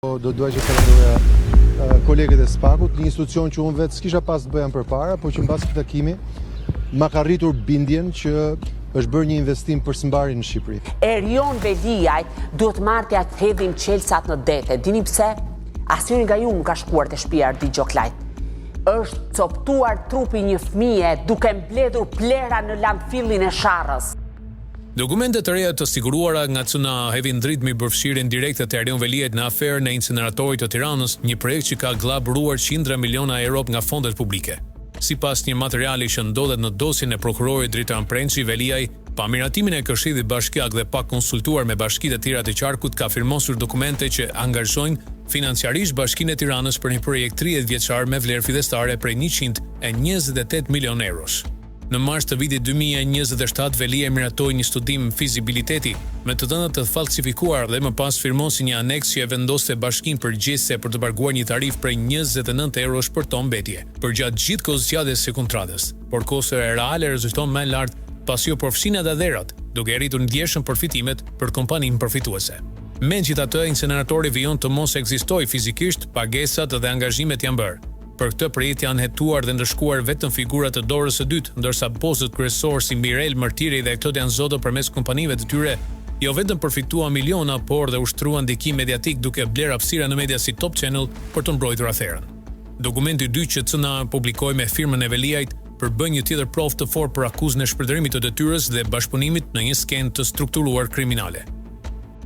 Do duaj që falenderoja kolegët e SPAK-ut, një institucion që unë vetë s'kisha pas të bëjam përpara, por që mbas këtij takimi ma ka rritur bindjen që është bërë një investim për sëmbarjen në Shqipëri. Erion Veliaj duhet marrë të hedhin qelsat në dete. Dini pse? Asnjëri nga ju nuk ka shkuar te shtëpia Ardi Gjoklajt. Është coptuar trupi një fëmije duke mbledhur plera në landfillin e Sharrës. Dokumentet të reja të siguruara nga CNA hedhin dritë mbi përfshirjen direkte të Erion Veliajt në aferën e inceneratorit të Tiranës, një projekt që ka glabëruar qindra miliona euro nga fondet publike. Sipas një materiali që ndodhet në dosjen e prokurorit Dritan Prençi, Veliaj, pa miratimin e Këshillit Bashkiak dhe pa konsultuar me bashkitë e tjera të qarkut, ka firmosur dokumente që angazhojnë financiarisht Bashkinë e Tiranës për një projekt 30 vjeçar me vlerë fidestare prej 128 milion eurosh. Në mars të vitit 2027, Veliaj miratoi një studim fizibiliteti me të dhënat të falsifikuar dhe më pas firmosi një aneks që e vendoste bashkinë përgjegjëse për të paguar një tarif prej 29 eurosh për ton mbetje, përgjatë gjithë kohës zgjatjes së kontratës. Por kosto reale rezulton më lart pasi u përfshin edhe dhërat, duke arritur ndjeshëm përfitimet për kompaninë përfituese. Megjithatë, inceneratori vijon të mos ekzistojë fizikisht, pagesat dhe angazhimet janë bërë. Për këtë projekt janë hetuar dhe ndëshkuar vetëm figurat të dorës së dytë, ndërsa postët kryesor si Mirel Mërtiri dhe Klod janë zoto përmes kompanive të tyre, jo vetëm përfituan miliona, por dhe ushtruan ndikim mediatik duke bler hapësira në media si Top Channel për të mbrojtur aferën. Dokumenti i dytë që CNA publikoi me firmën e Veliajt përbën një tjetër provë të fortë për akuzën e shpërdorimit të detyrës dhe bashkëpunimit në një skemë të strukturuar kriminale.